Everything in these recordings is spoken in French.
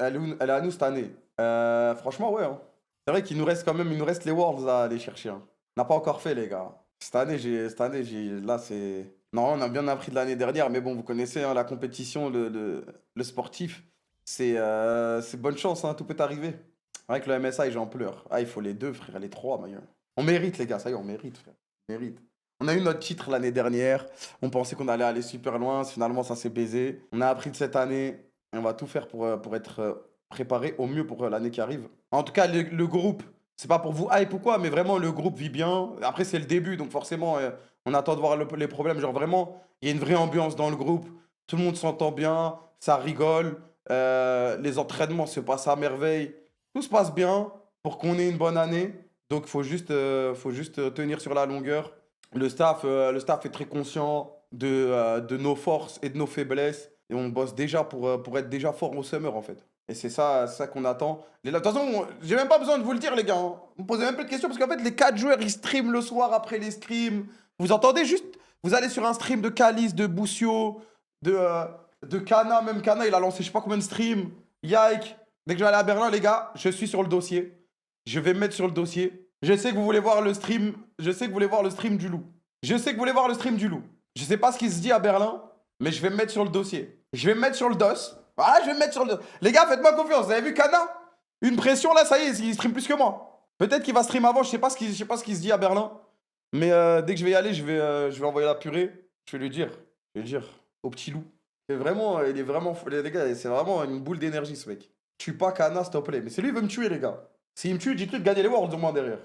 elle est à nous cette année. Franchement, ouais, hein. C'est vrai qu'il nous reste quand même, il nous reste les Worlds à aller chercher, hein. On n'a pas encore fait, les gars. Là, c'est. Non, on a bien appris de l'année dernière, mais bon, vous connaissez hein, la compétition, le sportif. C'est bonne chance, hein, tout peut arriver. Avec le MSI, j'en pleure. Ah, il faut les deux, frère, les trois, ma gueule. On mérite, les gars, ça y est, on mérite, frère. On mérite. On a eu notre titre l'année dernière. On pensait qu'on allait aller super loin. Finalement, ça s'est baisé. On a appris de cette année. Et on va tout faire pour être préparé au mieux pour l'année qui arrive. En tout cas, le groupe, c'est pas pour vous hype ou quoi, mais vraiment, le groupe vit bien. Après, c'est le début, donc forcément, on attend de voir les problèmes. Genre, vraiment, il y a une vraie ambiance dans le groupe. Tout le monde s'entend bien, ça rigole. Les entraînements se passent à merveille. Tout se passe bien pour qu'on ait une bonne année. Donc, faut juste tenir sur la longueur. Le staff est très conscient de nos forces et de nos faiblesses. Et on bosse déjà pour être déjà fort au summer, en fait. Et c'est ça qu'on attend. De toute façon, j'ai même pas besoin de vous le dire, les gars, hein. Vous me posez même pas de questions parce qu'en fait, les 4 joueurs, ils streament le soir après les scrims. Vous entendez juste, vous allez sur un stream de Calis, de Boussio, de, euh, de Kana, même Kana, il a lancé je sais pas combien de streams. Yike. Dès que je vais aller à Berlin, les gars, je suis sur le dossier. Je vais me mettre sur le dossier. Je sais que vous voulez voir le stream. Je sais que vous voulez voir le stream du loup. Je sais que vous voulez voir le stream du loup. Je sais pas ce qui se dit à Berlin, mais je vais me mettre sur le dossier. Je vais me mettre sur le dos. Voilà, je vais me mettre sur le dos. Les gars, faites-moi confiance. Vous avez vu Kana? Une pression là, ça y est, il stream plus que moi. Peut-être qu'il va stream avant, je sais pas ce qui se dit à Berlin. Mais dès que je vais y aller, je vais envoyer la purée. Je vais lui dire au petit loup. Il est vraiment, les gars, c'est vraiment une boule d'énergie ce mec. Tue pas Kana, s'il te plaît. Mais c'est lui qui veut me tuer, les gars. S'il me tue, dites-lui de gagner les Worlds au moins derrière.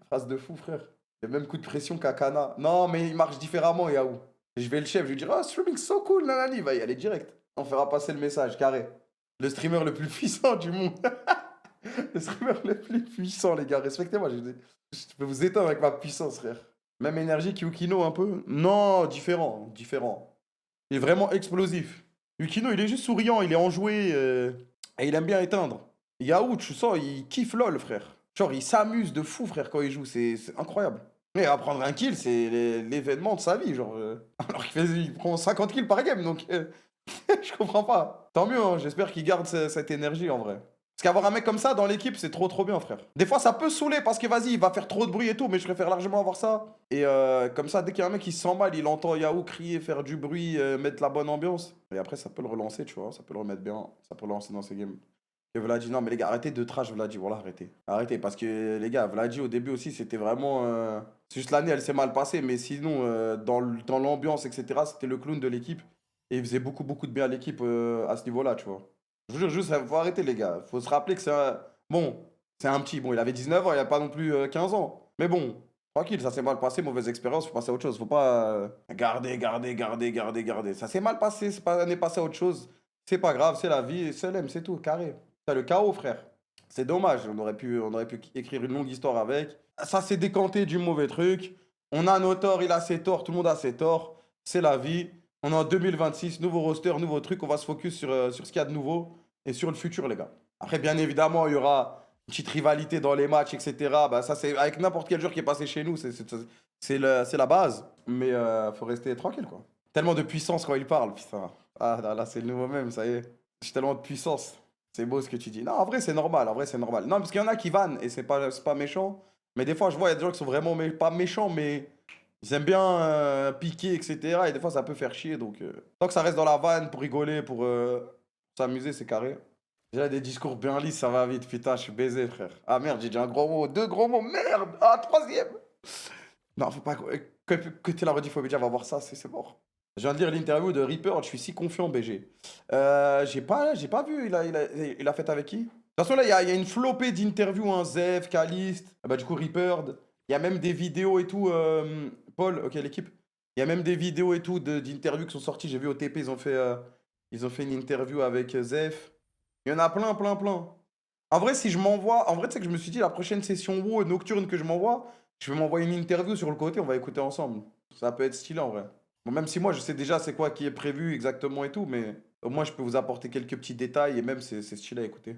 Phrase de fou, frère. Le même coup de pression qu'à Kana. Non, mais il marche différemment, Yahoo. Je vais le chef, je lui dirai, oh, streaming so cool, nanani. Il va y aller direct. On fera passer le message, carré. Le streamer le plus puissant du monde. Le streamer le plus puissant, les gars. Respectez-moi. Je peux vous éteindre avec ma puissance, frère. Même énergie qu'Yukino, un peu. Non, différent, différent. Il est vraiment explosif. Yukino, il est juste souriant, il est enjoué. Et il aime bien éteindre. Yahoo, tu sens, il kiffe LOL, frère. Genre, il s'amuse de fou, frère, quand il joue. C'est incroyable. Mais à prendre un kill, c'est l'événement de sa vie, genre. Alors il prend 50 kills par game, donc je comprends pas. Tant mieux, hein, j'espère qu'il garde cette énergie en vrai. Parce qu'avoir un mec comme ça dans l'équipe, c'est trop bien, frère. Des fois, ça peut saouler parce que vas-y, il va faire trop de bruit et tout, mais je préfère largement avoir ça. Et comme ça, dès qu'il y a un mec qui se sent mal, il entend Yahoo crier, faire du bruit, mettre la bonne ambiance. Et après, ça peut le relancer, tu vois, ça peut le remettre bien, ça peut le lancer dans ses games. Et Vladi, non, mais les gars, arrêtez de trash Vladi, voilà, arrêtez. Arrêtez, parce que les gars, Vladi, au début aussi, c'était vraiment. C'est juste l'année, elle s'est mal passée, mais sinon, dans l'ambiance, etc., c'était le clown de l'équipe. Et il faisait beaucoup de bien à l'équipe à ce niveau-là, tu vois. Je vous jure, juste, faut arrêter, les gars. Faut se rappeler que c'est un. Bon, c'est un petit. Bon, il avait 19 ans, il a pas non plus 15 ans. Mais bon, tranquille, ça s'est mal passé, mauvaise expérience, faut passer à autre chose. Faut pas garder. Ça s'est mal passé, on est passé à autre chose. C'est pas grave, c'est la vie, c'est l'aime, c'est tout, carré. C'est le chaos, frère. C'est dommage, on aurait pu écrire une longue histoire avec. Ça s'est décanté du mauvais truc. On a nos torts, il a ses torts, tout le monde a ses torts. C'est la vie. On est en 2026, nouveau roster, nouveau truc. On va se focus sur ce qu'il y a de nouveau et sur le futur, les gars. Après, bien évidemment, il y aura une petite rivalité dans les matchs, etc. Bah, ça, c'est avec n'importe quel joueur qui est passé chez nous, c'est la base. Mais faut rester tranquille, quoi. Tellement de puissance quand il parle, putain. Ah là, c'est le nouveau même, ça y est. J'ai tellement de puissance. C'est beau ce que tu dis. Non, en vrai, c'est normal. En vrai, c'est normal. Non, parce qu'il y en a qui vannent et c'est pas méchant. Mais des fois, je vois, il y a des gens qui sont vraiment pas méchants, mais ils aiment bien piquer, etc. Et des fois, ça peut faire chier. Donc, tant que ça reste dans la vanne pour rigoler, pour s'amuser, c'est carré. Déjà, des discours bien lisses, ça va vite. Putain, je suis baisé, frère. Ah merde, j'ai dit un gros mot. Deux gros mots, merde. Ah, troisième. Non, faut pas. Que tu la rediffusion, va voir ça, c'est mort. Je viens de lire l'interview de Reaper, je suis si confiant, BG. J'ai pas vu, il a fait avec qui? De toute façon, là, il y a une flopée d'interviews, hein, Zef, Caliste, bah, du coup, Reaper. Il y a même des vidéos et tout, Paul, ok, l'équipe. Il y a même des vidéos et tout d'interviews qui sont sorties. J'ai vu au TP, ils ont fait une interview avec Zef. Il y en a plein. En vrai, si je m'envoie, en vrai, tu sais que je me suis dit, la prochaine session WoW nocturne que je m'envoie, je vais m'envoyer une interview sur le côté, on va écouter ensemble. Ça peut être stylé en vrai. Bon, même si moi je sais déjà c'est quoi qui est prévu exactement et tout, mais au moins je peux vous apporter quelques petits détails et même c'est stylé à écouter.